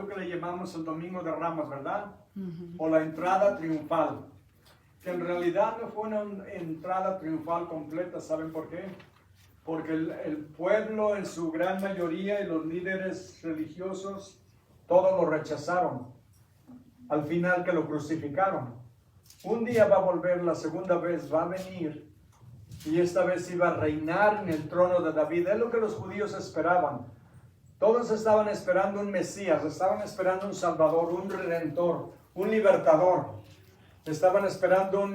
lo que le llamamos el Domingo de Ramos, ¿verdad? O la entrada triunfal. Que en realidad no fue una entrada triunfal completa, ¿saben por qué? Porque el pueblo en su gran mayoría y los líderes religiosos, todos lo rechazaron. Al final que lo crucificaron. Un día va a volver, la segunda vez va a venir, y esta vez iba a reinar en el trono de David. Es lo que los judíos esperaban. Todos estaban esperando un Mesías, estaban esperando un Salvador, un Redentor, un Libertador. Estaban esperando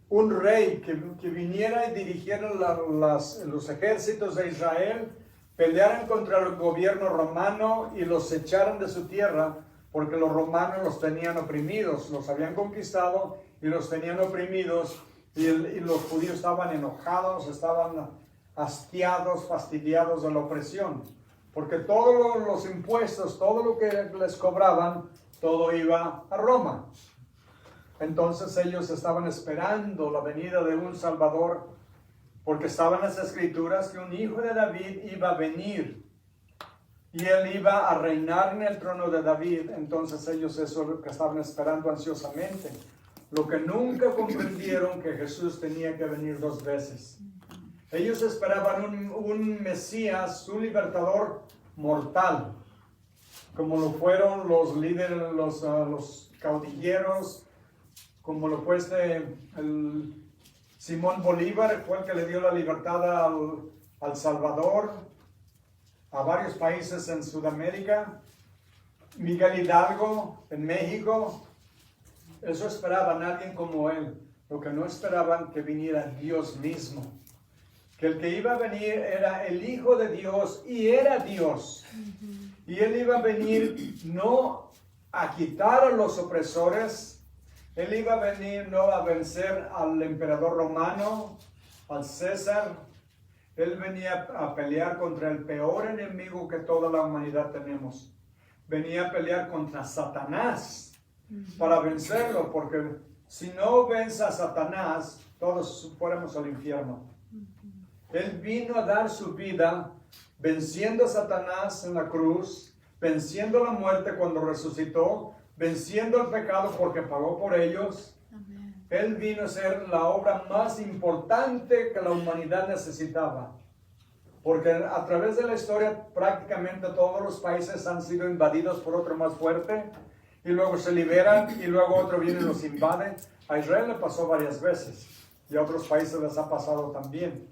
un rey que viniera y dirigiera los ejércitos de Israel, pelearan contra el gobierno romano y los echaran de su tierra, porque los romanos los tenían oprimidos, los habían conquistado y los tenían oprimidos, y los judíos estaban enojados, estaban hastiados, fastidiados de la opresión, porque todos los impuestos, todo lo que les cobraban, todo iba a Roma. Entonces ellos estaban esperando la venida de un Salvador, porque estaban las escrituras que un hijo de David iba a venir y él iba a reinar en el trono de David. Entonces ellos eso es lo que estaban esperando ansiosamente. Lo que nunca comprendieron que Jesús tenía que venir 2 veces. Ellos esperaban un Mesías, un libertador mortal, como lo fueron los líderes, los caudilleros, como lo fue el Simón Bolívar, fue el que le dio la libertad al Salvador, a varios países en Sudamérica, Miguel Hidalgo en México. Eso esperaban alguien como él. Lo que no esperaban que viniera Dios mismo. Que el que iba a venir era el Hijo de Dios y era Dios. Y él iba a venir no a quitar a los opresores. Él iba a venir no a vencer al emperador romano, al César. Él venía a pelear contra el peor enemigo que toda la humanidad tenemos. Venía a pelear contra Satanás para vencerlo, porque si no vence a Satanás, todos fuéramos al infierno. Él vino a dar su vida venciendo a Satanás en la cruz, venciendo la muerte cuando resucitó, venciendo el pecado porque pagó por ellos. Amén. Él vino a ser la obra más importante que la humanidad necesitaba. Porque a través de la historia prácticamente todos los países han sido invadidos por otro más fuerte y luego se liberan y luego otro viene y los invade. A Israel le pasó varias veces y a otros países les ha pasado también.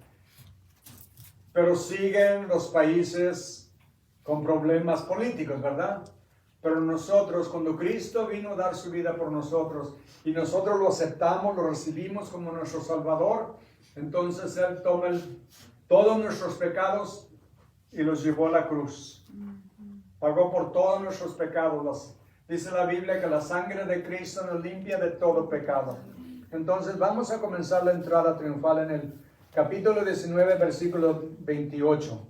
Pero siguen los países con problemas políticos, ¿verdad? Pero nosotros, cuando Cristo vino a dar su vida por nosotros y nosotros lo aceptamos, lo recibimos como nuestro Salvador, entonces Él toma todos nuestros pecados y los llevó a la cruz. Pagó por todos nuestros pecados. Dice la Biblia que la sangre de Cristo nos limpia de todo pecado. Entonces vamos a comenzar la entrada triunfal en el capítulo 19, versículo 28.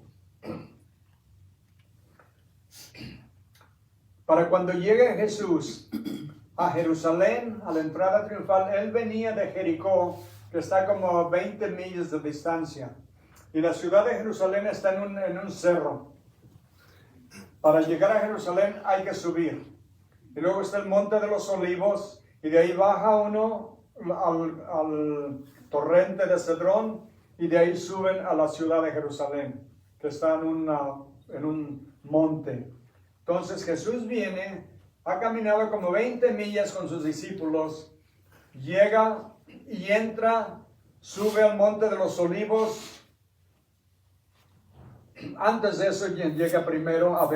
Para cuando llegue Jesús a Jerusalén, a la entrada triunfal, Él venía de Jericó, que está como a 20 millas de distancia. Y la ciudad de Jerusalén está en un cerro. Para llegar a Jerusalén hay que subir. Y luego está el Monte de los Olivos, y de ahí baja uno al torrente de Cedrón, y de ahí suben a la ciudad de Jerusalén, que está en un monte. Entonces Jesús viene, ha caminado como 20 millas con sus discípulos, llega y entra, sube al Monte de los Olivos. Antes de eso llega primero a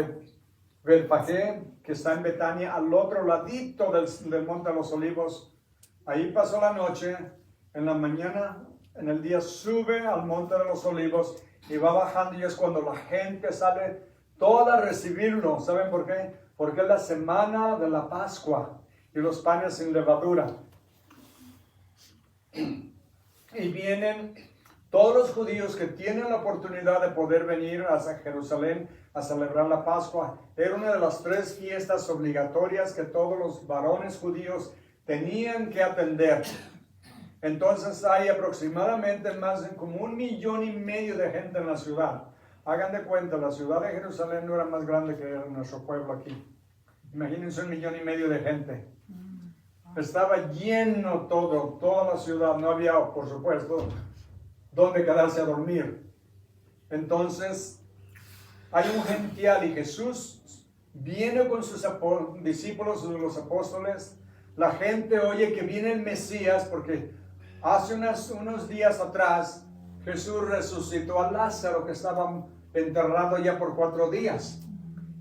Betfagé, que está en Betania, al otro ladito del Monte de los Olivos. Ahí pasó la noche. En la mañana, en el día, sube al Monte de los Olivos y va bajando, y es cuando la gente sale toda a recibirlo. ¿Saben por qué? Porque es la semana de la Pascua y los panes sin levadura. Y vienen todos los judíos que tienen la oportunidad de poder venir hacia Jerusalén a celebrar la Pascua. Era una de las 3 fiestas obligatorias que todos los varones judíos tenían que atender. Entonces hay aproximadamente más de como 1,5 millones de gente en la ciudad. Hagan de cuenta, la ciudad de Jerusalén no era más grande que nuestro pueblo aquí. Imagínense 1,5 millones de gente. Estaba lleno toda la ciudad. No había, por supuesto, dónde quedarse a dormir. Entonces, hay un gential y Jesús viene con sus discípulos, los apóstoles. La gente oye que viene el Mesías porque hace unos días atrás Jesús resucitó a Lázaro que estaba enterrado ya por 4 días.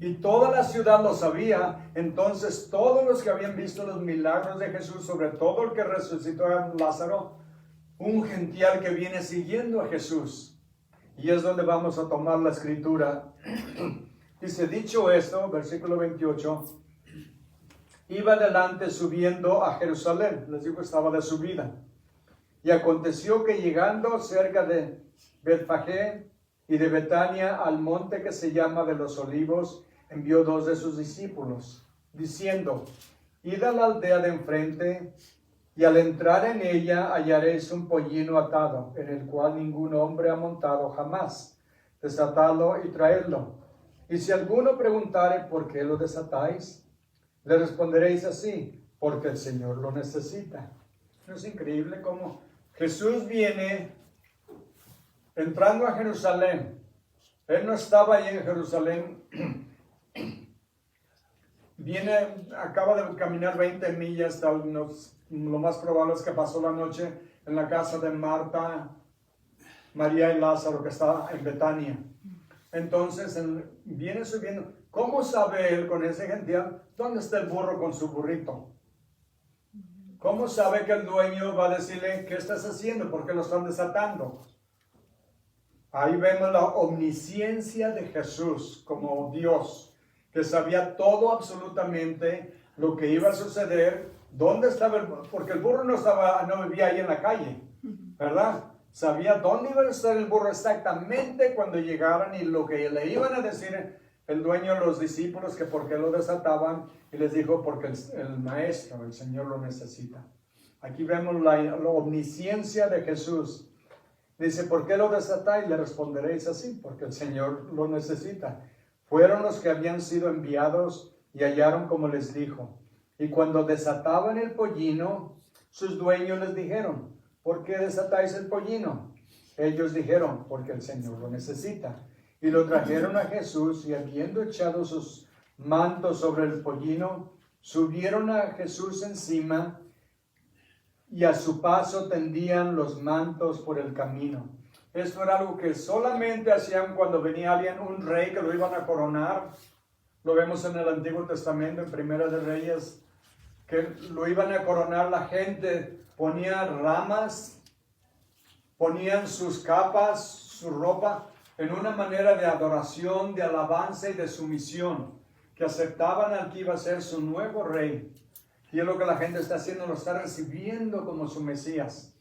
Y toda la ciudad lo sabía. Entonces todos los que habían visto los milagros de Jesús, sobre todo el que resucitó a Lázaro, un gential que viene siguiendo a Jesús. Y es donde vamos a tomar la escritura. Dice, dicho esto, versículo 28, iba adelante subiendo a Jerusalén. Les digo, estaba de subida. Y aconteció que llegando cerca de Betfagé y de Betania al monte que se llama de los Olivos, envió 2 de sus discípulos, diciendo, id a la aldea de enfrente, y al entrar en ella hallaréis un pollino atado, en el cual ningún hombre ha montado jamás. Desatadlo y traedlo. Y si alguno preguntare por qué lo desatáis, le responderéis así, porque el Señor lo necesita. ¿No es increíble cómo Jesús viene entrando a Jerusalén? Él no estaba ahí en Jerusalén. Acaba de caminar 20 millas, lo más probable es que pasó la noche en la casa de Marta, María y Lázaro, que está en Betania. Entonces, viene subiendo. ¿Cómo sabe él con ese gential dónde está el burro con su burrito? ¿Cómo sabe que el dueño va a decirle, ¿qué estás haciendo? ¿Por qué lo están desatando? Ahí vemos la omnisciencia de Jesús como Dios, que sabía todo absolutamente lo que iba a suceder, dónde estaba porque el burro no vivía ahí en la calle, ¿verdad? Sabía dónde iba a estar el burro exactamente cuando llegaran y lo que le iban a decir el dueño a los discípulos, que por qué lo desataban, y les dijo, porque el maestro, el Señor lo necesita. Aquí vemos la omnisciencia de Jesús. Dice, ¿por qué lo desatáis? Le responderéis así, porque el Señor lo necesita. Fueron los que habían sido enviados y hallaron como les dijo. Y cuando desataban el pollino, sus dueños les dijeron, ¿por qué desatáis el pollino? Ellos dijeron, porque el Señor lo necesita. Y lo trajeron a Jesús, y habiendo echado sus mantos sobre el pollino, subieron a Jesús encima, y a su paso tendían los mantos por el camino. Esto era algo que solamente hacían cuando venía alguien, un rey que lo iban a coronar. Lo vemos en el Antiguo Testamento, en Primera de Reyes, que lo iban a coronar. La gente ponía ramas, ponían sus capas, su ropa, en una manera de adoración, de alabanza y de sumisión, que aceptaban al que iba a ser su nuevo rey. Y es lo que la gente está haciendo, lo está recibiendo como su Mesías.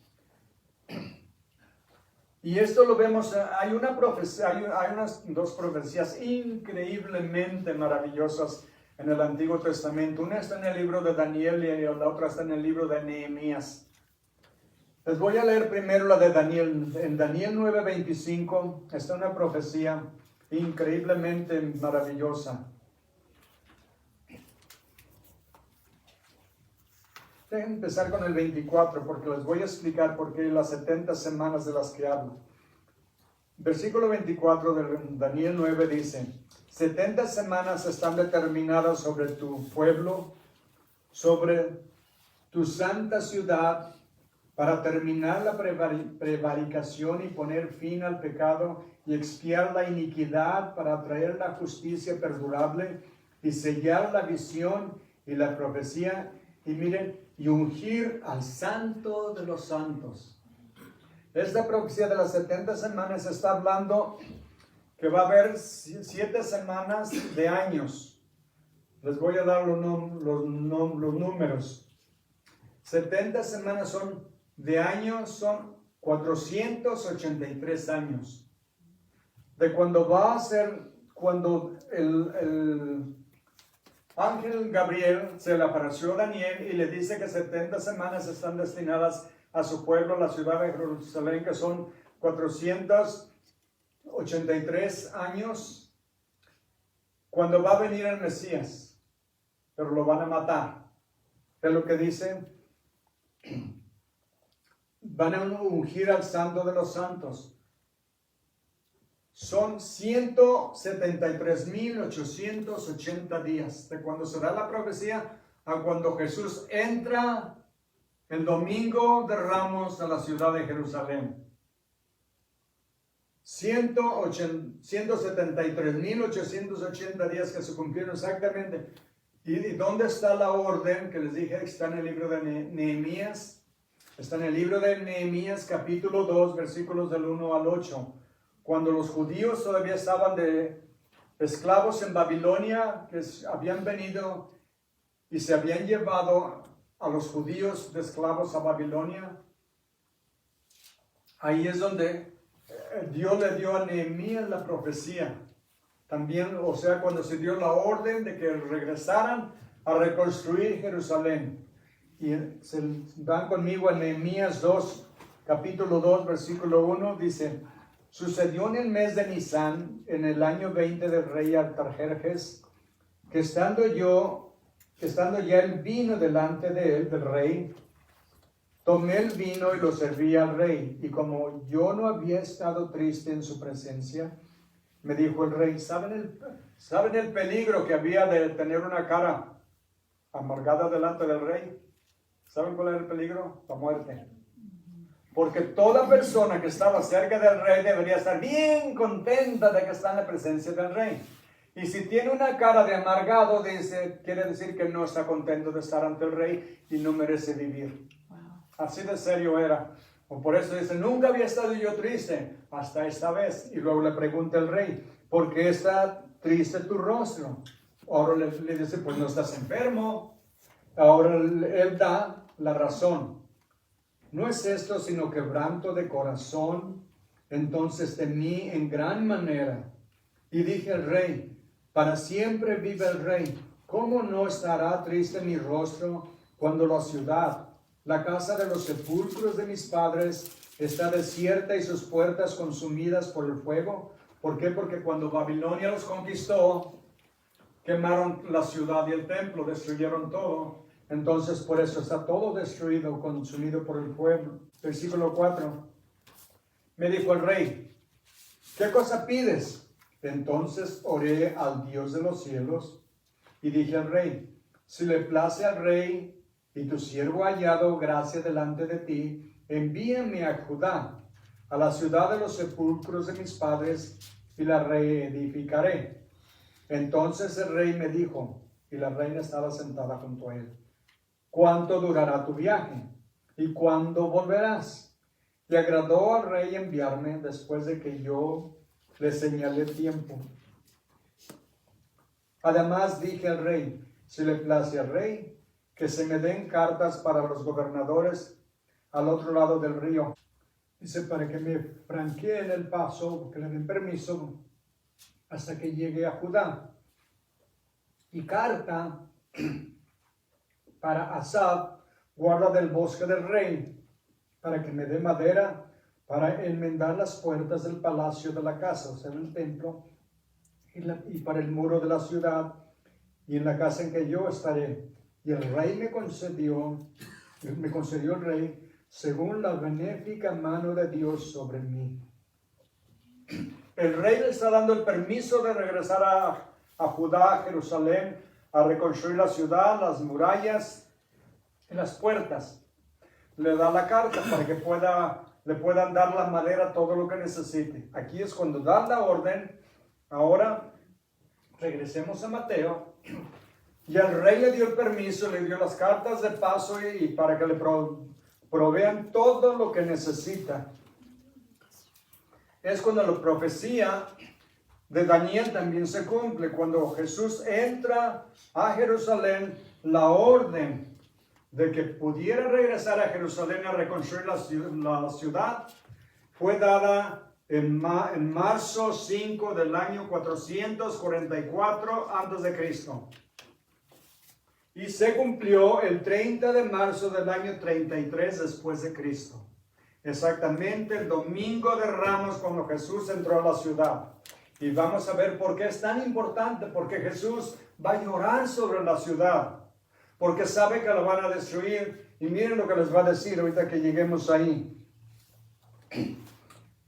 Y esto lo vemos, hay unas 2 profecías increíblemente maravillosas en el Antiguo Testamento. Una está en el libro de Daniel y la otra está en el libro de Nehemías. Les voy a leer primero la de Daniel. En Daniel 9:25 está una profecía increíblemente maravillosa. Dejen empezar con el 24 porque les voy a explicar por qué las 70 semanas de las que hablo. Versículo 24 de Daniel 9 dice, 70 semanas están determinadas sobre tu pueblo, sobre tu santa ciudad, para terminar la prevaricación y poner fin al pecado y expiar la iniquidad, para traer la justicia perdurable y sellar la visión y la profecía, y miren, y ungir al santo de los santos. Esta profecía de las 70 semanas está hablando que va a haber 7 semanas de años. Les voy a dar los números. 70 semanas de años son 483 años. De cuando cuando el ángel Gabriel se le apareció a Daniel y le dice que 70 semanas están destinadas a su pueblo, la ciudad de Jerusalén, que son 483 83 años cuando va a venir el Mesías, pero lo van a matar. Es lo que dice. Van a ungir al Santo de los Santos. Son 173,880 días de cuando se da la profecía a cuando Jesús entra el domingo de Ramos a la ciudad de Jerusalén. 173,880 días que se cumplieron exactamente. ¿Y dónde está la orden que les dije que está en el libro de Nehemías? Está en el libro de Nehemías capítulo 2 versículos del 1 al 8. Cuando los judíos todavía estaban de esclavos en Babilonia, que habían venido y se habían llevado a los judíos de esclavos a Babilonia, ahí es donde Dios le dio a Nehemías la profecía. También, o sea, cuando se dio la orden de que regresaran a reconstruir Jerusalén. Y se van conmigo a Nehemías 2, capítulo 2, versículo 1, dice: sucedió en el mes de Nisán, en el año 20 del rey Artajerjes, que estando ya el vino delante de él, del rey, tomé el vino y lo serví al rey. Y como yo no había estado triste en su presencia, me dijo el rey: ¿saben el peligro que había de tener una cara amargada delante del rey? ¿Saben cuál era el peligro? La muerte. Porque toda persona que estaba cerca del rey debería estar bien contenta de que está en la presencia del rey. Y si tiene una cara de amargado, quiere decir que no está contento de estar ante el rey y no merece vivir. Wow. Así de serio era. O por eso dice: nunca había estado yo triste hasta esta vez. Y luego le pregunta el rey: ¿por qué está triste tu rostro? Ahora le dice: pues no estás enfermo. Ahora él da la razón. No es esto sino quebranto de corazón. Entonces temí en gran manera y dije al rey: para siempre vive el rey. ¿Cómo no estará triste mi rostro cuando la ciudad, la casa de los sepulcros de mis padres, está desierta y sus puertas consumidas por el fuego? ¿Por qué? Porque cuando Babilonia los conquistó, quemaron la ciudad y el templo, destruyeron todo. Entonces por eso está todo destruido, consumido por el fuego. Versículo 4. Me dijo el rey: ¿qué cosa pides? Entonces oré al Dios de los cielos y dije al rey: si le place al rey y tu siervo ha hallado gracia delante de ti, envíame a Judá, a la ciudad de los sepulcros de mis padres, y la reedificaré. Entonces el rey me dijo, y la reina estaba sentada junto a él: ¿cuánto durará tu viaje? ¿Y cuándo volverás? Le agradó al rey enviarme después de que yo le señalé tiempo. Además dije al rey: si le place al rey, que se me den cartas para los gobernadores al otro lado del río. Dice: para que me franqueen el paso, que le den permiso hasta que llegue a Judá. Y carta para Asaf, guarda del bosque del rey, para que me dé madera para enmendar las puertas del palacio de la casa, o sea, del templo, y para el muro de la ciudad, y en la casa en que yo estaré. Y el rey me concedió el rey, según la benéfica mano de Dios sobre mí. El rey le está dando el permiso de regresar a Judá, a Jerusalén, a reconstruir la ciudad, las murallas y las puertas. Le da la carta para que le puedan dar la madera, todo lo que necesite. Aquí es cuando dan la orden. Ahora regresemos a Mateo. Y el rey le dio el permiso, le dio las cartas de paso y para que le provean todo lo que necesita. Es cuando la profecía de Daniel también se cumple. Cuando Jesús entra a Jerusalén, la orden de que pudiera regresar a Jerusalén a reconstruir la ciudad fue dada en marzo 5 del año 444 a.C. Y se cumplió el 30 de marzo del año 33 después de Cristo. exactamente el domingo de Ramos cuando Jesús entró a la ciudad. Y vamos a ver por qué es tan importante, porque Jesús va a llorar sobre la ciudad, porque sabe que la van a destruir. Y miren lo que les va a decir ahorita que lleguemos ahí.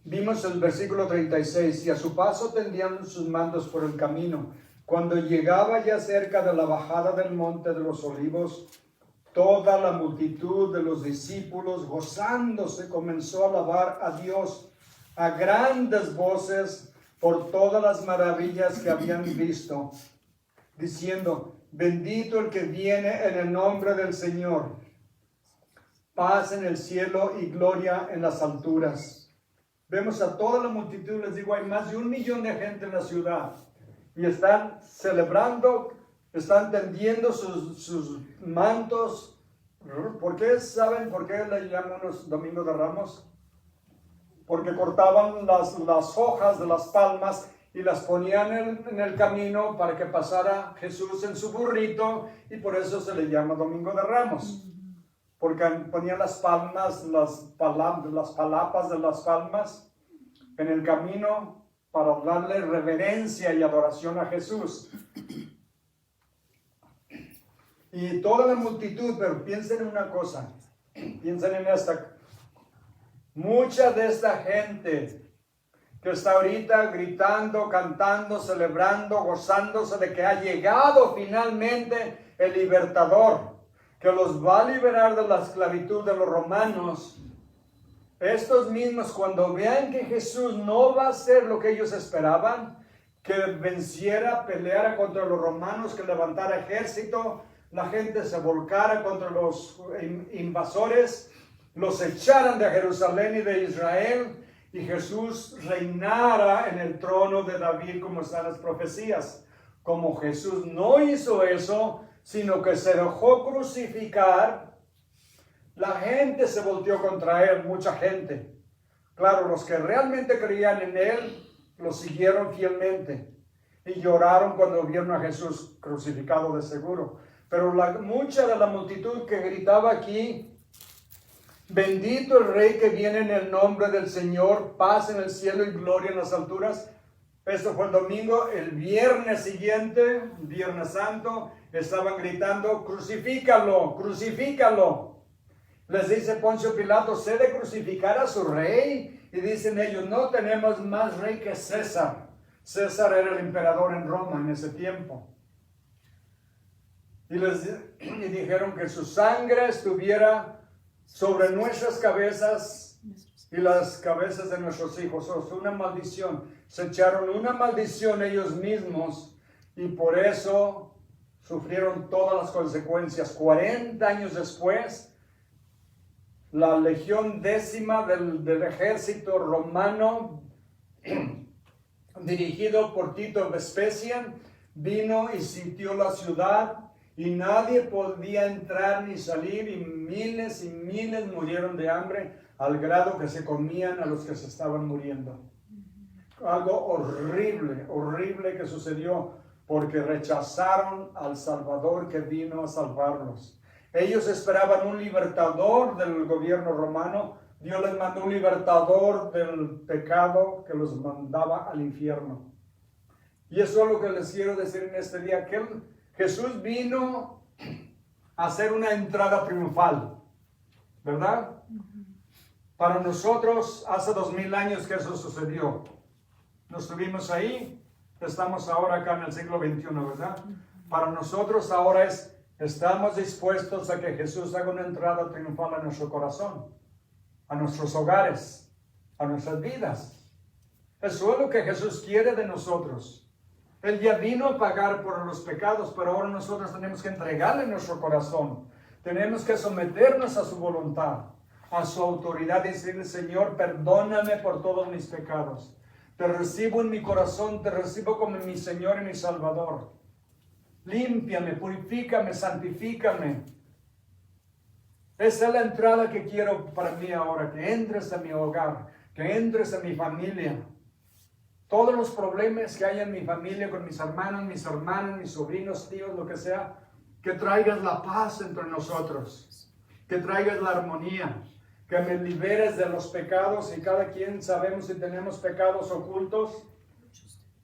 Vimos el versículo 36, y a su paso tendían sus mantos por el camino. Cuando llegaba ya cerca de la bajada del monte de los olivos, toda la multitud de los discípulos, gozándose, comenzó a alabar a Dios a grandes voces por todas las maravillas que habían visto, diciendo: bendito el que viene en el nombre del Señor, paz en el cielo y gloria en las alturas. Vemos a toda la multitud, les digo, hay más de 1 millón de gente en la ciudad, y están celebrando, están tendiendo sus mantos. ¿Por qué? ¿Saben por qué le llaman los Domingos de Ramos? Porque cortaban las hojas de las palmas y las ponían en el camino para que pasara Jesús en su burrito, y por eso se le llama Domingo de Ramos. Porque ponían las palmas, las palapas de las palmas en el camino para darle reverencia y adoración a Jesús. Y toda la multitud, pero piensen en una cosa, piensen en esta. Mucha de esta gente que está ahorita gritando, cantando, celebrando, gozándose de que ha llegado finalmente el libertador, que los va a liberar de la esclavitud de los romanos. Estos mismos, cuando vean que Jesús no va a hacer lo que ellos esperaban, que venciera, peleara contra los romanos, que levantara ejército, la gente se volcara contra los invasores, los echaran de Jerusalén y de Israel, y Jesús reinara en el trono de David, como están las profecías. Como Jesús no hizo eso, sino que se dejó crucificar, la gente se volteó contra él, mucha gente. Claro, los que realmente creían en él, lo siguieron fielmente y lloraron cuando vieron a Jesús crucificado de seguro. Pero mucha de la multitud que gritaba aquí: bendito el Rey que viene en el nombre del Señor, paz en el cielo y gloria en las alturas. Esto fue el domingo. El viernes siguiente, Viernes Santo, estaban gritando: crucifícalo, crucifícalo. Les dice Poncio Pilato: ¿se de crucificar a su rey? Y dicen ellos: no tenemos más rey que César. César era el emperador en Roma en ese tiempo. Y dijeron que su sangre estuviera sobre nuestras cabezas y las cabezas de nuestros hijos. O sea, una maldición. Se echaron una maldición ellos mismos, y por eso sufrieron todas las consecuencias. 40 años después, la legión 10ª del ejército romano, dirigido por Tito Vespasiano, vino y sitió la ciudad, y nadie podía entrar ni salir, y miles murieron de hambre, al grado que se comían a los que se estaban muriendo. Algo horrible, horrible que sucedió, porque rechazaron al Salvador que vino a salvarlos. Ellos esperaban un libertador del gobierno romano. Dios les mandó un libertador del pecado que los mandaba al infierno. Y eso es lo que les quiero decir en este día, que Jesús vino a hacer una entrada triunfal, ¿verdad? Para nosotros, hace 2000 años que eso sucedió. Nos estuvimos ahí, estamos ahora acá en el siglo XXI, ¿verdad? Para nosotros ahora estamos dispuestos a que Jesús haga una entrada triunfal a nuestro corazón, a nuestros hogares, a nuestras vidas. Eso es lo que Jesús quiere de nosotros. Él ya vino a pagar por los pecados, pero ahora nosotros tenemos que entregarle nuestro corazón. Tenemos que someternos a su voluntad, a su autoridad, y decirle: Señor, perdóname por todos mis pecados. Te recibo en mi corazón, te recibo como mi Señor y mi Salvador. Límpiame, purifícame, santifícame. Esa es la entrada que quiero para mí ahora, que entres a mi hogar, que entres a mi familia. Todos los problemas que hay en mi familia, con mis hermanos, mis sobrinos, tíos, lo que sea, que traigas la paz entre nosotros, que traigas la armonía, que me liberes de los pecados, y cada quien sabemos si tenemos pecados ocultos,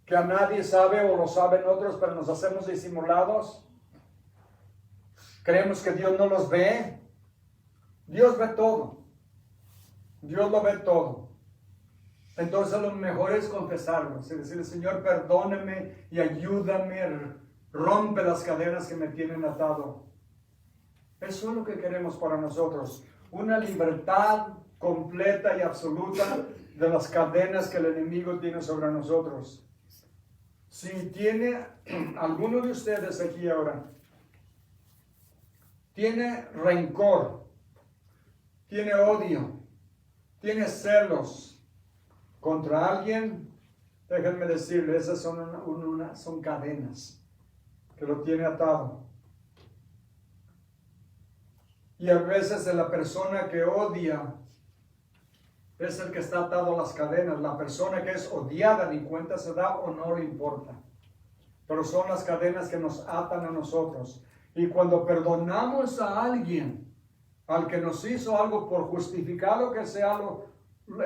que a nadie sabe o lo saben otros, pero nos hacemos disimulados. Creemos que Dios no los ve. Dios ve todo. Dios lo ve todo. Entonces lo mejor es confesarlos y decirle, Señor, perdóname y ayúdame, rompe las cadenas que me tienen atado. Eso es lo que queremos para nosotros, una libertad completa y absoluta de las cadenas que el enemigo tiene sobre nosotros. Si tiene alguno de ustedes aquí ahora, tiene rencor, tiene odio, tiene celos contra alguien, déjenme decirle, esas son cadenas que lo tiene atado. Y a veces la persona que odia es el que está atado a las cadenas. La persona que es odiada ni cuenta se da o no le importa. Pero son las cadenas que nos atan a nosotros. Y cuando perdonamos a alguien, al que nos hizo algo, por justificado que sea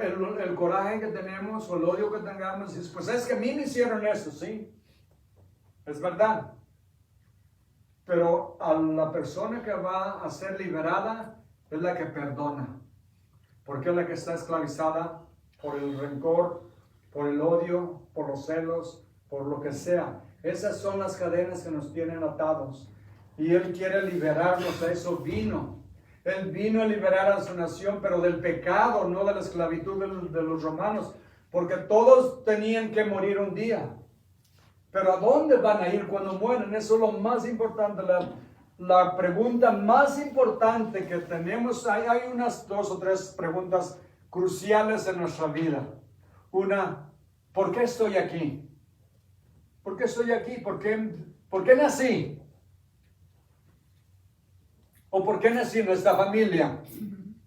el coraje que tenemos o el odio que tengamos, dices, pues es que a mí me hicieron eso, sí, es verdad. Pero a la persona que va a ser liberada es la que perdona, porque es la que está esclavizada por el rencor, por el odio, por los celos, por lo que sea. Esas son las cadenas que nos tienen atados. Y Él quiere liberarnos, a eso vino. Él vino a liberar a su nación, pero del pecado, no de la esclavitud de los romanos, porque todos tenían que morir un día. Pero ¿a dónde van a ir cuando mueren? Eso es lo más importante, la pregunta más importante que tenemos. Hay unas 2 o 3 preguntas cruciales en nuestra vida. Una, ¿por qué estoy aquí? ¿Por qué estoy aquí? ¿Por qué nací? ¿O por qué nací en esta familia?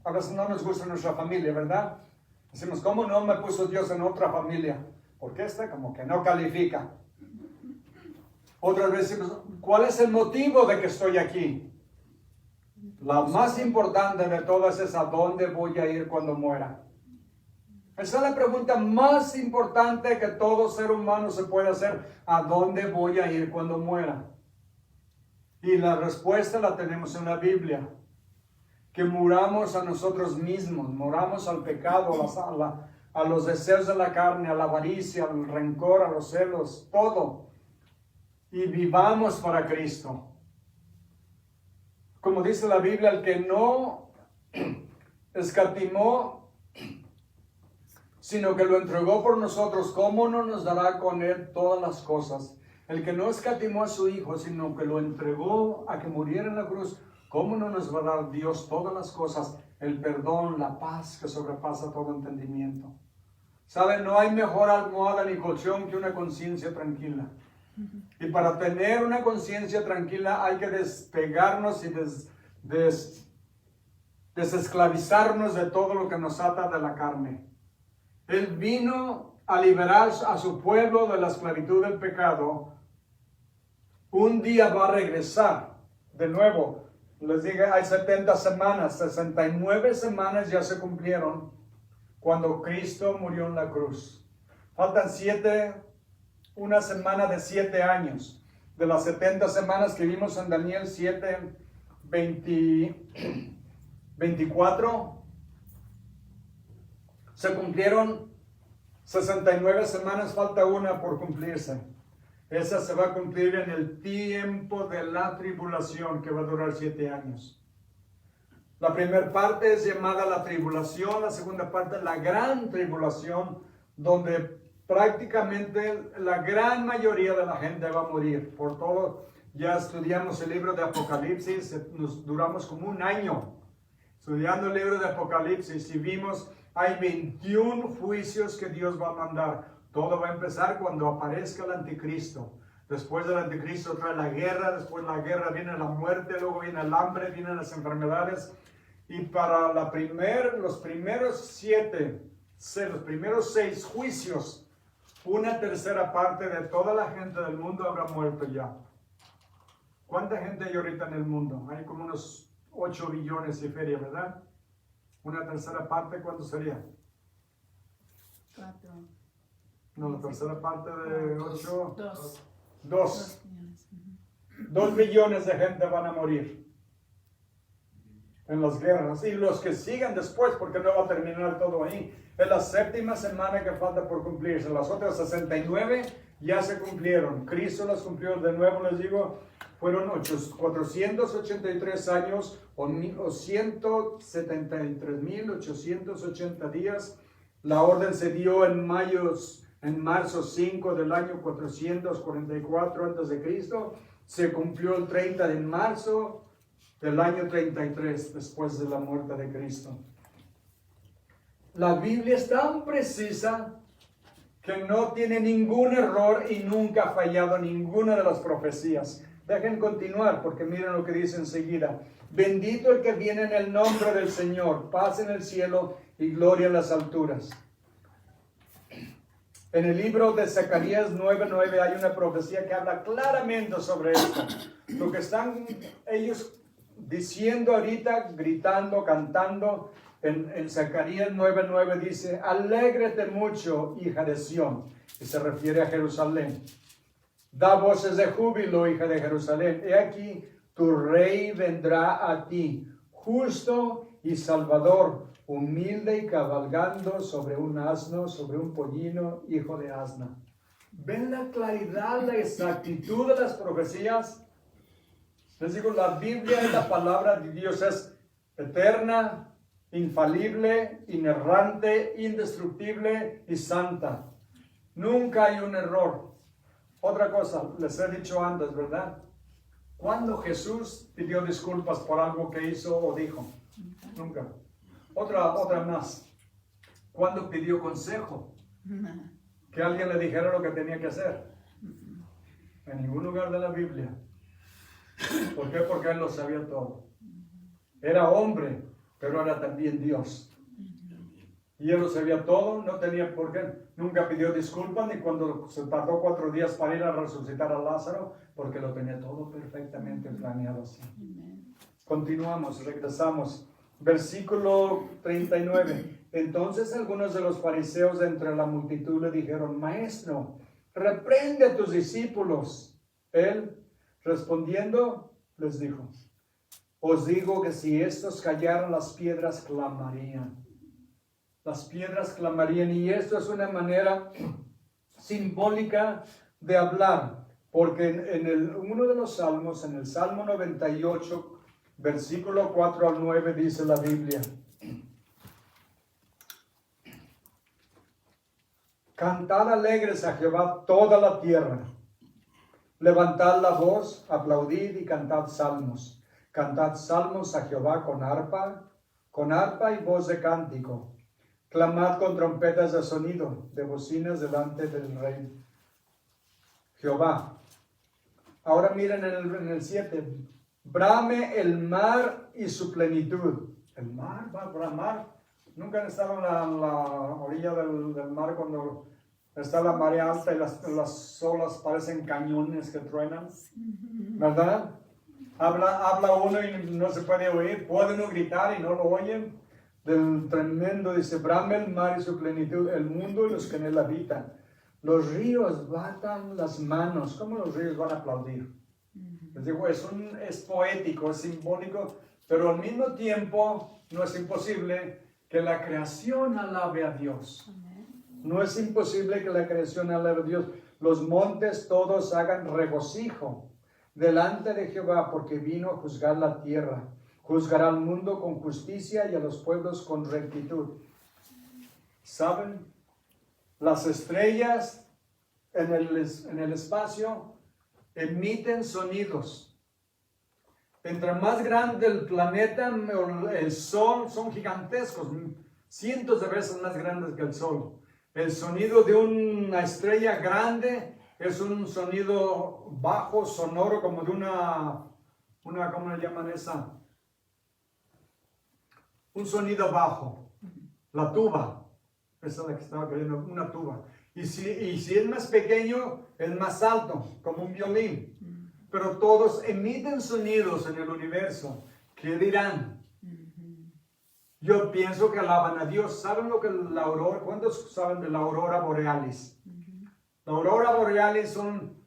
A veces no nos gusta nuestra familia, ¿verdad? Decimos, ¿cómo no me puso Dios en otra familia? Porque esta como que no califica. Otras veces decimos, ¿cuál es el motivo de que estoy aquí? La más importante de todas es ¿a dónde voy a ir cuando muera? Esa es la pregunta más importante que todo ser humano se puede hacer. ¿A dónde voy a ir cuando muera? Y la respuesta la tenemos en la Biblia. Que muramos a nosotros mismos, muramos al pecado, a los deseos de la carne, a la avaricia, al rencor, a los celos, todo. Y vivamos para Cristo. Como dice la Biblia, el que no escatimó, sino que lo entregó por nosotros, ¿cómo no nos dará con Él todas las cosas? El que no escatimó a su Hijo, sino que lo entregó a que muriera en la cruz, ¿cómo no nos va a dar Dios todas las cosas? El perdón, la paz que sobrepasa todo entendimiento. ¿Saben? No hay mejor almohada ni colchón que una conciencia tranquila. Y para tener una conciencia tranquila hay que despegarnos y desesclavizarnos de todo lo que nos ata de la carne. Él vino a liberar a su pueblo de la esclavitud del pecado. Un día va a regresar de nuevo. Les dije, hay 70 semanas, 69 semanas ya se cumplieron cuando Cristo murió en la cruz. Faltan una semana de 7 años. De las 70 semanas que vimos en Daniel 7, 24, se cumplieron 69 semanas, falta una por cumplirse. Esa se va a cumplir en el tiempo de la tribulación, que va a durar 7 años. La primera parte es llamada la tribulación, la segunda parte la gran tribulación, donde prácticamente la gran mayoría de la gente va a morir. Por todo, ya estudiamos el libro de Apocalipsis, nos duramos como un año estudiando el libro de Apocalipsis y vimos, hay 21 juicios que Dios va a mandar. Todo va a empezar cuando aparezca el anticristo. Después del anticristo trae la guerra, después de la guerra viene la muerte, luego viene el hambre, vienen las enfermedades. Y para los primeros 6 juicios, una tercera parte de toda la gente del mundo habrá muerto ya. ¿Cuánta gente hay ahorita en el mundo? Hay como unos 8 billones y feria, ¿verdad? Una tercera parte, ¿cuánto sería? 4. No, la tercera parte de 8. 2. 2. millones. 2 billones de gente van a morir en las guerras. Y los que sigan después, porque no va a terminar todo ahí. Es la séptima semana que falta por cumplirse. Las otras 69 ya se cumplieron. Cristo las cumplió. De nuevo les digo, fueron 483 años o 173.880 días. La orden se dio en marzo 5 del año 444 antes de Cristo. Se cumplió el 30 de marzo del año 33 después de la muerte de Cristo. La Biblia es tan precisa que no tiene ningún error y nunca ha fallado ninguna de las profecías. Dejen continuar porque miren lo que dice enseguida. Bendito el que viene en el nombre del Señor, paz en el cielo y gloria en las alturas. En el libro de Zacarías 9:9 hay una profecía que habla claramente sobre esto. Lo que están ellos diciendo ahorita, gritando, cantando, en Zacarías 9:9 dice, alégrate mucho, hija de Sión, y se refiere a Jerusalén. Da voces de júbilo, hija de Jerusalén. He aquí, tu rey vendrá a ti, justo y salvador, humilde y cabalgando sobre un asno, sobre un pollino, hijo de asna. ¿Ven la claridad, la exactitud de las profecías? Les digo, la Biblia es la palabra de Dios, es eterna, infalible, inerrante, indestructible y santa. Nunca hay un error. Otra cosa, les he dicho antes, ¿verdad? ¿Cuándo Jesús pidió disculpas por algo que hizo o dijo? Nunca. Otra más. ¿Cuándo pidió consejo? Que alguien le dijera lo que tenía que hacer. En ningún lugar de la Biblia. ¿Por qué? Porque él lo sabía todo. Era hombre, pero era también Dios. Y él lo sabía todo, no tenía por qué. Nunca pidió disculpas ni cuando se tardó 4 días para ir a resucitar a Lázaro, porque lo tenía todo perfectamente planeado así. Continuamos, regresamos. Versículo 39. Entonces algunos de los fariseos de entre la multitud le dijeron, Maestro, reprende a tus discípulos. Él, respondiendo, les dijo, os digo que si estos callaran, las piedras clamarían. Las piedras clamarían, y esto es una manera simbólica de hablar, porque en uno de los salmos, en el Salmo 98, versículo 4 al 9, dice la Biblia, cantad alegres a Jehová toda la tierra, levantad la voz, aplaudid y cantad salmos a Jehová con arpa y voz de cántico. Clamad con trompetas de sonido, de bocinas delante del Rey Jehová. Ahora miren en el 7. Brame el mar y su plenitud. El mar va a bramar. Nunca han estado en la orilla del mar cuando está la marea alta y las olas parecen cañones que truenan. ¿Verdad? Habla uno y no se puede oír. Puede uno gritar y no lo oyen. Del tremendo, dice, brame el mar y su plenitud, el mundo y los que en él habitan. Los ríos batan las manos. ¿Cómo los ríos van a aplaudir? Les digo, es poético, es simbólico, pero al mismo tiempo no es imposible que la creación alabe a Dios. No es imposible que la creación alabe a Dios. Los montes todos hagan regocijo delante de Jehová, porque vino a juzgar la tierra. Juzgará al mundo con justicia y a los pueblos con rectitud. ¿Saben? Las estrellas en el espacio emiten sonidos. Entre más grande el planeta, el sol, son gigantescos, cientos de veces más grandes que el sol. El sonido de una estrella grande es un sonido bajo, sonoro, como de una ¿cómo le llaman esa? Un sonido bajo, la tuba, esa es la que estaba queriendo, una tuba. Y si es más pequeño, es más alto, como un violín. Pero todos emiten sonidos en el universo que dirán. Yo pienso que alaban a Dios. ¿Saben lo que la aurora? ¿Cuántos saben de la aurora borealis? La aurora borealis son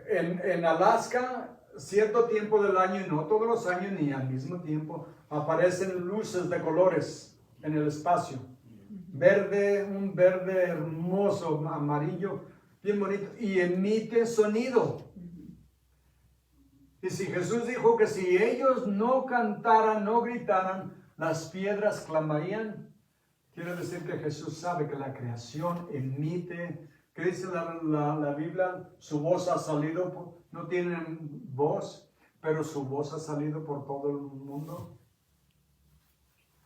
en Alaska, cierto tiempo del año, y no todos los años ni al mismo tiempo, aparecen luces de colores en el espacio. Verde, un verde hermoso, amarillo, bien bonito, y emite sonido. Y si Jesús dijo que si ellos no cantaran, no gritaran, las piedras clamarían, quiere decir que Jesús sabe que la creación emite. ¿Qué dice la Biblia? Su voz ha salido, no tienen voz, pero su voz ha salido por todo el mundo.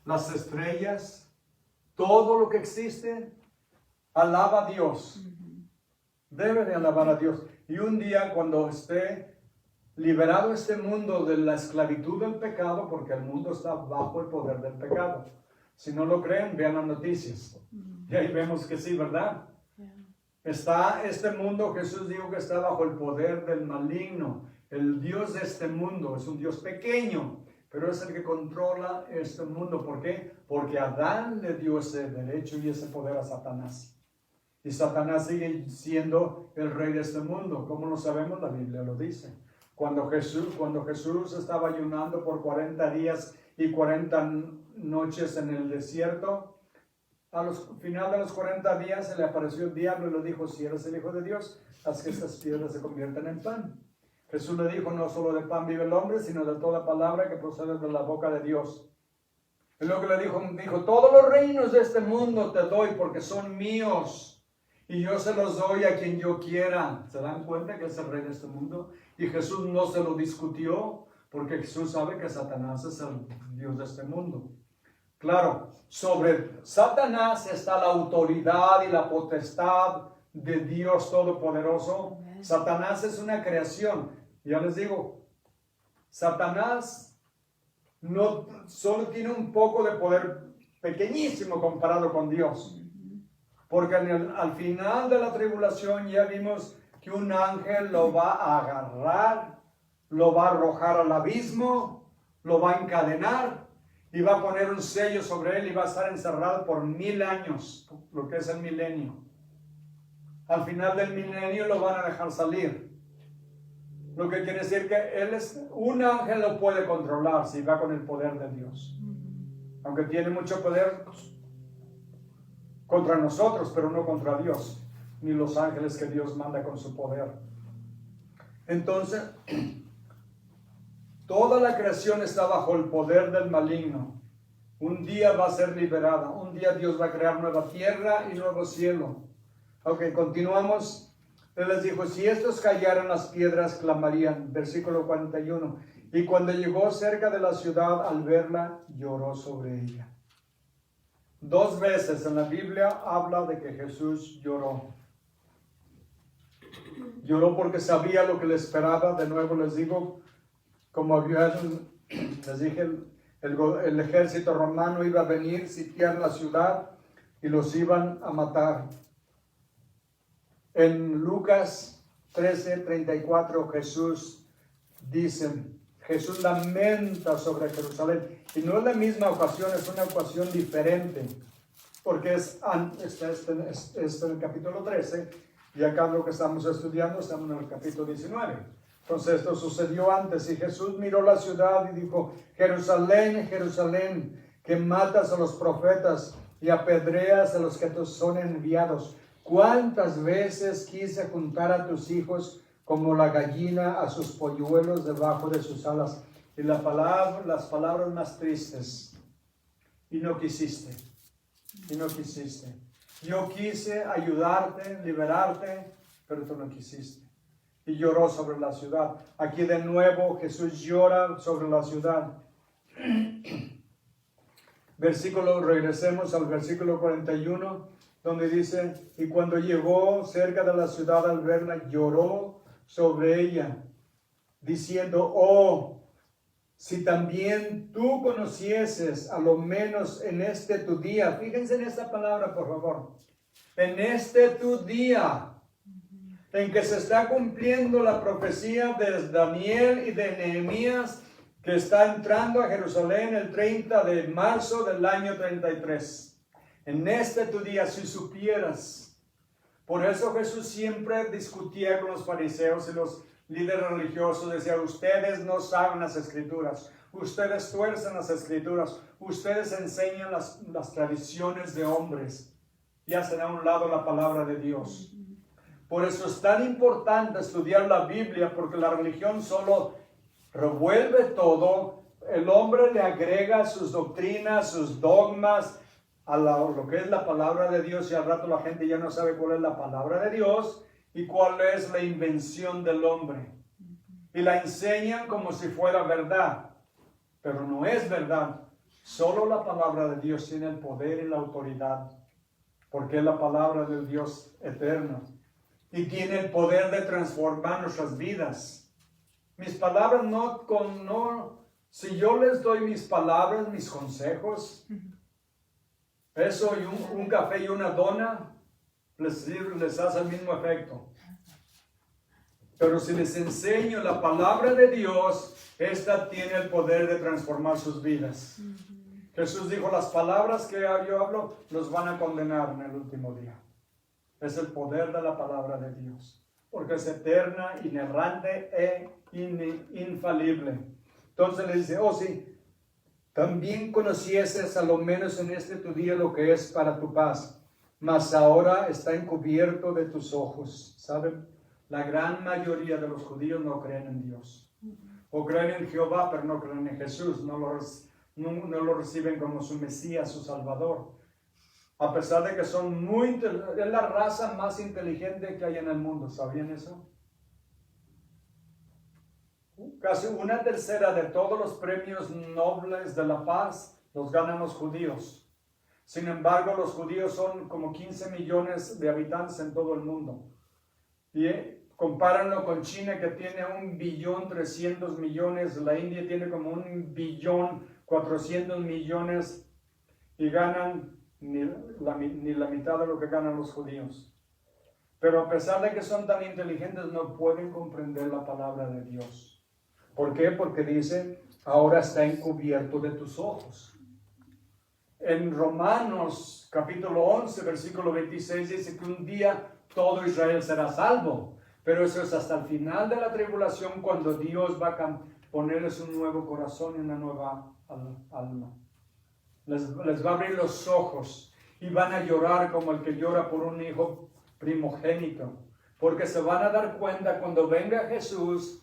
Las estrellas, todo lo que existe, alaba a Dios. Debe de alabar a Dios. Y un día cuando esté liberado este mundo de la esclavitud del pecado, porque el mundo está bajo el poder del pecado. Si no lo creen, vean las noticias. Y ahí vemos que sí, ¿verdad? Está este mundo, Jesús dijo que está bajo el poder del maligno. El Dios de este mundo es un Dios pequeño, pero es el que controla este mundo. ¿Por qué? Porque Adán le dio ese derecho y ese poder a Satanás. Y Satanás sigue siendo el rey de este mundo. ¿Cómo lo sabemos? La Biblia lo dice. Cuando Jesús estaba ayunando por 40 días y 40 noches en el desierto, final de los 40 días se le apareció el diablo y le dijo: si eres el Hijo de Dios, haz que estas piedras se conviertan en pan. Jesús le dijo: no solo de pan vive el hombre, sino de toda palabra que procede de la boca de Dios. Y lo que le dijo: todos los reinos de este mundo te doy porque son míos. Y yo se los doy a quien yo quiera. ¿Se dan cuenta que es el rey de este mundo? Y Jesús no se lo discutió, porque Jesús sabe que Satanás es el Dios de este mundo. Claro, sobre Satanás está la autoridad y la potestad de Dios Todopoderoso. Satanás es una creación. Ya les digo, Satanás no solo tiene un poco de poder pequeñísimo comparado con Dios. Porque al final de la tribulación ya vimos que un ángel lo va a agarrar, lo va a arrojar al abismo, lo va a encadenar y va a poner un sello sobre él y va a estar encerrado por 1000 años, lo que es el milenio. Al final del milenio lo van a dejar salir. Lo que quiere decir que un ángel lo puede controlar si va con el poder de Dios. Aunque tiene mucho poder contra nosotros, pero no contra Dios, ni los ángeles que Dios manda con su poder. Entonces, toda la creación está bajo el poder del maligno. Un día va a ser liberada, un día Dios va a crear nueva tierra y nuevo cielo. Ok, continuamos. Él les dijo: si estos callaran, las piedras clamarían. Versículo 41. Y cuando llegó cerca de la ciudad, al verla, lloró sobre ella. 2 veces en la Biblia habla de que Jesús lloró. Lloró porque sabía lo que le esperaba. De nuevo les digo, como les dije, el ejército romano iba a venir, sitiar la ciudad y los iban a matar. En Lucas 13:34 Jesús lamenta sobre Jerusalén. Y no es la misma ocasión, es una ocasión diferente. Porque es en el capítulo 13. Y acá lo que estamos estudiando, estamos en el capítulo 19. Entonces esto sucedió antes. Y Jesús miró la ciudad y dijo: Jerusalén, Jerusalén, que matas a los profetas y apedreas a los que te son enviados. ¿Cuántas veces quise juntar a tus hijos como la gallina a sus polluelos debajo de sus alas? Y las palabras más tristes: y no quisiste, y no quisiste. Yo quise ayudarte, liberarte, pero tú no quisiste. Y lloró sobre la ciudad. Aquí de nuevo Jesús llora sobre la ciudad. Regresemos al versículo 41, donde dice: y cuando llegó cerca de la ciudad, al verla, lloró sobre ella, diciendo: oh, si también tú conocieses, a lo menos en este tu día. Fíjense en esta palabra, por favor. En este tu día, en que se está cumpliendo la profecía de Daniel y de Nehemías, que está entrando a Jerusalén el 30 de marzo del año 33. En este tu día, si supieras. Por eso Jesús siempre discutía con los fariseos y los líderes religiosos. Decía, ustedes no saben las escrituras. Ustedes tuercen las escrituras. Ustedes enseñan las tradiciones de hombres. Y hacen a un lado la palabra de Dios. Por eso es tan importante estudiar la Biblia, porque la religión solo revuelve todo. El hombre le agrega sus doctrinas, sus dogmas a lo que es la palabra de Dios, y al rato la gente ya no sabe cuál es la palabra de Dios y cuál es la invención del hombre. Y la enseñan como si fuera verdad, pero no es verdad. Solo la palabra de Dios tiene el poder y la autoridad, porque es la palabra del Dios eterno. Y tiene el poder de transformar nuestras vidas. Mis palabras si yo les doy mis palabras, mis consejos, eso y un café y una dona, les hace el mismo efecto. Pero si les enseño la palabra de Dios, esta tiene el poder de transformar sus vidas. Jesús dijo, las palabras que yo hablo, los van a condenar en el último día. Es el poder de la palabra de Dios, porque es eterna, inerrante e infalible. Entonces le dice, oh sí, también conocieses a lo menos en este tu día lo que es para tu paz, mas ahora está encubierto de tus ojos. ¿Saben? La gran mayoría de los judíos no creen en Dios, o creen en Jehová, pero no creen en Jesús, no lo reciben como su Mesías, su Salvador. A pesar de que es la raza más inteligente que hay en el mundo. ¿Sabían eso? Casi 1/3 de todos los premios nobles de la paz los ganan los judíos. Sin embargo, los judíos son como 15 millones de habitantes en todo el mundo. Y compáranlo con China, que tiene 1.300.000.000. La India tiene como 1.400.000.000 y ganan ni la mitad de lo que ganan los judíos. Pero a pesar de que son tan inteligentes, no pueden comprender la palabra de Dios. ¿Por qué? Porque dice, ahora está encubierto de tus ojos. En Romanos capítulo 11, versículo 26, dice que un día todo Israel será salvo. Pero eso es hasta el final de la tribulación, cuando Dios va a ponerles un nuevo corazón y una nueva alma. Les va a abrir los ojos y van a llorar como el que llora por un hijo primogénito. Porque se van a dar cuenta cuando venga Jesús,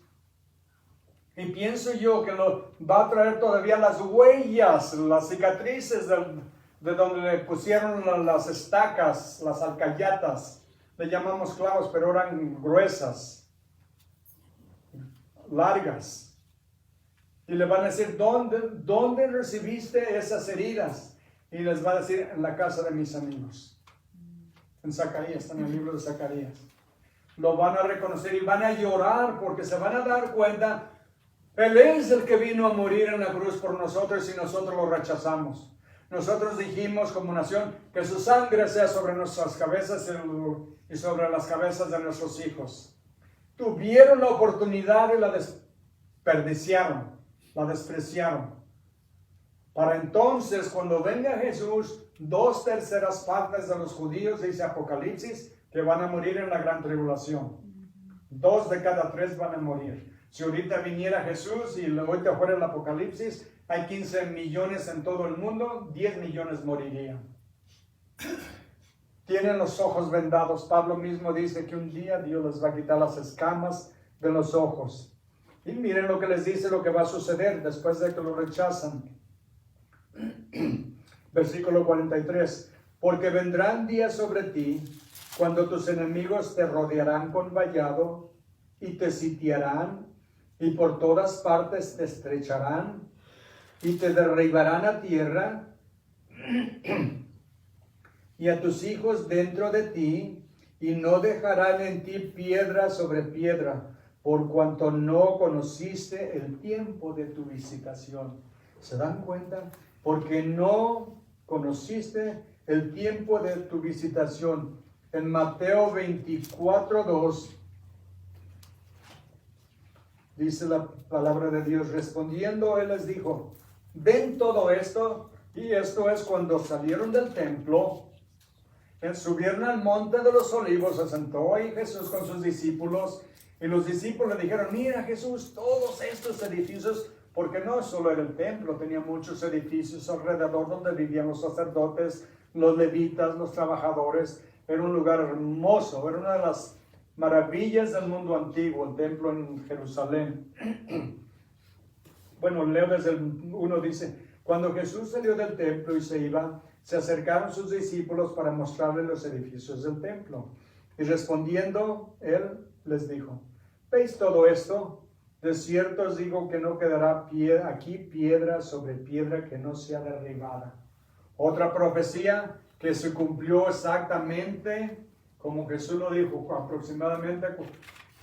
y pienso yo que va a traer todavía las huellas, las cicatrices de donde le pusieron las estacas, las alcayatas. Le llamamos clavos, pero eran gruesas, largas. Y le van a decir, ¿dónde recibiste esas heridas? Y les va a decir, en la casa de mis amigos. En Zacarías, está en el libro de Zacarías. Lo van a reconocer y van a llorar, porque se van a dar cuenta, Él es el que vino a morir en la cruz por nosotros y nosotros lo rechazamos. Nosotros dijimos como nación que su sangre sea sobre nuestras cabezas y sobre las cabezas de nuestros hijos. Tuvieron la oportunidad y la desperdiciaron. La despreciaron. Para entonces, cuando venga Jesús, 2/3 partes de los judíos, dice Apocalipsis, que van a morir en la gran tribulación. 2 de cada 3 van a morir. Si ahorita viniera Jesús y ahorita fuera el Apocalipsis, hay 15 millones en todo el mundo, 10 millones morirían. Tienen los ojos vendados. Pablo mismo dice que un día Dios les va a quitar las escamas de los ojos. Y miren lo que les dice, lo que va a suceder después de que lo rechazan. Versículo 43. Porque vendrán días sobre ti cuando tus enemigos te rodearán con vallado y te sitiarán y por todas partes te estrecharán y te derribarán a tierra y a tus hijos dentro de ti, y no dejarán en ti piedra sobre piedra, por cuanto no conociste el tiempo de tu visitación. ¿Se dan cuenta? Porque no conociste el tiempo de tu visitación. En Mateo 24:2 Dice la palabra de Dios, respondiendo él les dijo, ven todo esto, y esto es cuando salieron del templo, subieron al monte de los olivos, se sentó ahí Jesús con sus discípulos, y los discípulos le dijeron, mira Jesús, todos estos edificios, porque no solo era el templo, tenía muchos edificios alrededor donde vivían los sacerdotes, los levitas, los trabajadores, era un lugar hermoso, era una de las maravillas del mundo antiguo, el templo en Jerusalén. Bueno, leo desde el 1, dice, cuando Jesús salió del templo y se iba, se acercaron sus discípulos para mostrarle los edificios del templo. Y respondiendo, él les dijo, ¿veis todo esto? De cierto os digo que no quedará aquí piedra sobre piedra que no sea derribada. Otra profecía que se cumplió exactamente como Jesús lo dijo, aproximadamente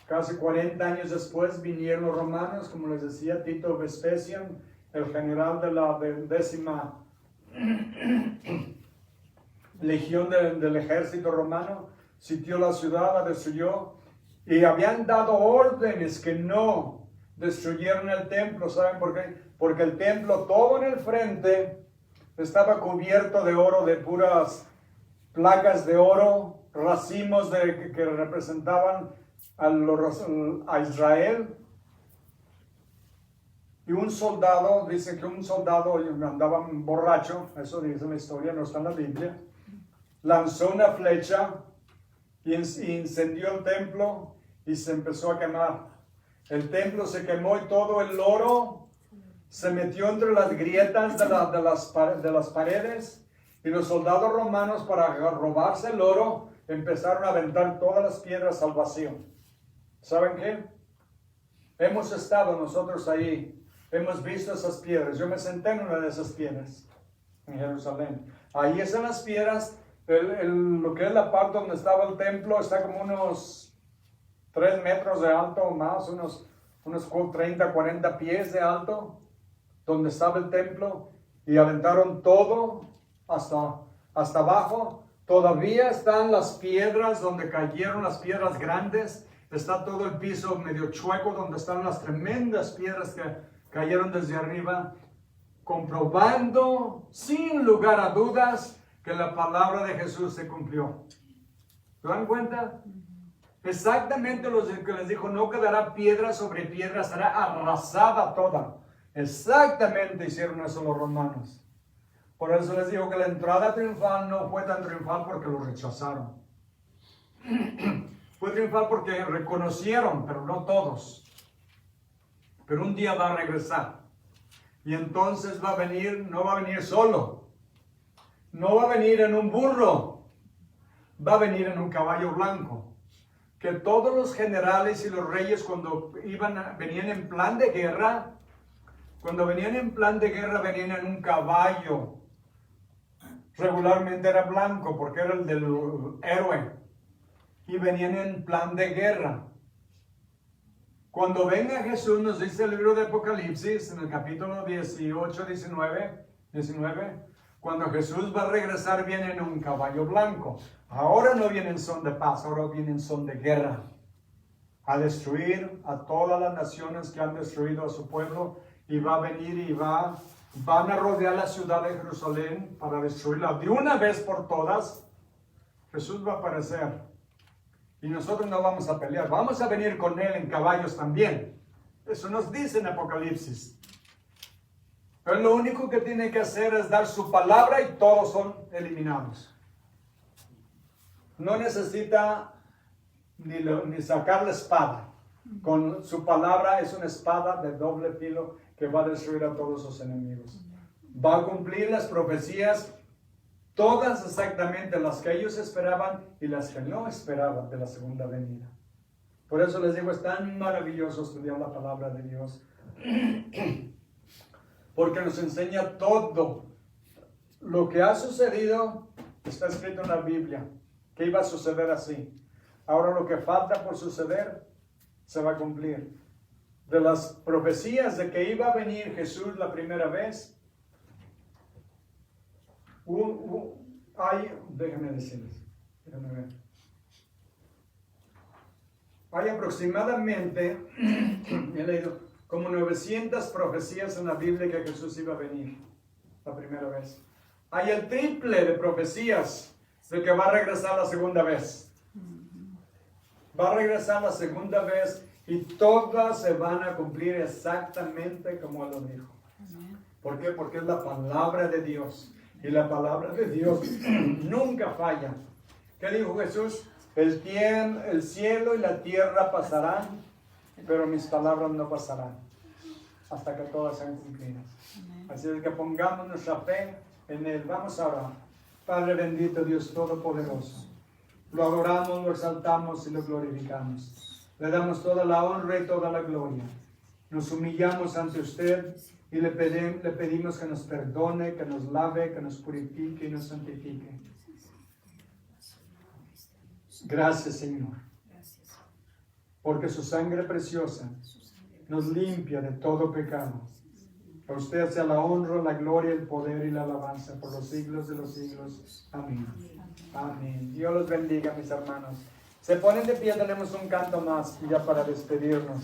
casi 40 años después vinieron los romanos, como les decía, Tito Vespasiano, el general de la 10ª legión del ejército romano, sitió la ciudad, la destruyó, y habían dado órdenes que no destruyeron el templo. ¿Saben por qué? Porque el templo todo en el frente estaba cubierto de oro, de puras placas de oro, racimos que representaban a Israel. Y un soldado, dice que un soldado andaba borracho, eso dice la historia, no está en la Biblia, lanzó una flecha y incendió el templo y se empezó a quemar. El templo se quemó y todo el oro se metió entre las grietas de las paredes, y los soldados romanos, para robarse el oro, empezaron a aventar todas las piedras al vacío. ¿Saben qué? Hemos estado nosotros ahí. Hemos visto esas piedras. Yo me senté en una de esas piedras en Jerusalén. Ahí están las piedras. Lo que es la parte donde estaba el templo está como unos 3 metros de alto o más, unos 30, 40 pies de alto, donde estaba el templo, y aventaron todo hasta abajo. Todavía están las piedras donde cayeron las piedras grandes. Está todo el piso medio chueco donde están las tremendas piedras que cayeron desde arriba, comprobando sin lugar a dudas que la palabra de Jesús se cumplió. ¿Se dan cuenta? Exactamente lo que les dijo, no quedará piedra sobre piedra, será arrasada toda. Exactamente hicieron eso los romanos. Por eso les digo que la entrada triunfal no fue tan triunfal porque lo rechazaron. Fue triunfal porque reconocieron, pero no todos. Pero un día va a regresar. Y entonces va a venir, no va a venir solo. No va a venir en un burro. Va a venir en un caballo blanco. Que todos los generales y los reyes cuando venían en plan de guerra, venían en un caballo. Regularmente era blanco porque era el del héroe. Y venían en plan de guerra. Cuando venga Jesús, nos dice el libro de Apocalipsis, en el capítulo 18, 19, cuando Jesús va a regresar, viene en un caballo blanco. Ahora no viene en son de paz, ahora viene en son de guerra. A destruir a todas las naciones que han destruido a su pueblo, y va a venir y van a rodear la ciudad de Jerusalén para destruirla de una vez por todas. Jesús va a aparecer. Y nosotros no vamos a pelear, vamos a venir con él en caballos también. Eso nos dice en Apocalipsis. Pero lo único que tiene que hacer es dar su palabra y todos son eliminados. No necesita ni sacar la espada. Con su palabra es una espada de doble filo que va a destruir a todos sus enemigos. Va a cumplir las profecías, todas exactamente las que ellos esperaban y las que no esperaban de la segunda venida. Por eso les digo, es tan maravilloso estudiar la palabra de Dios. Porque nos enseña todo. Lo que ha sucedido está escrito en la Biblia, que iba a suceder así. Ahora lo que falta por suceder se va a cumplir. De las profecías de que iba a venir Jesús la primera vez, déjenme decirles, déjenme ver. Hay aproximadamente, he leído, como 900 profecías en la Biblia que Jesús iba a venir la primera vez. Hay el triple de profecías de que va a regresar la segunda vez. Va a regresar la segunda vez y todas se van a cumplir exactamente como Él lo dijo. ¿Por qué? Porque es la palabra de Dios. Y la palabra de Dios nunca falla. ¿Qué dijo Jesús? El cielo y la tierra pasarán, pero mis palabras no pasarán hasta que todas sean cumplidas. Así es que pongamos nuestra fe en Él. Vamos a orar. Padre bendito, Dios Todopoderoso, lo adoramos, lo exaltamos y lo glorificamos. Le damos toda la honra y toda la gloria. Nos humillamos ante usted y le pedimos que nos perdone, que nos lave, que nos purifique y nos santifique. Gracias, Señor, porque su sangre preciosa nos limpia de todo pecado. A usted sea la honra, la gloria, el poder y la alabanza por los siglos de los siglos. Amén. Amén. Dios los bendiga, mis hermanos. Se ponen de pie, tenemos un canto más ya para despedirnos.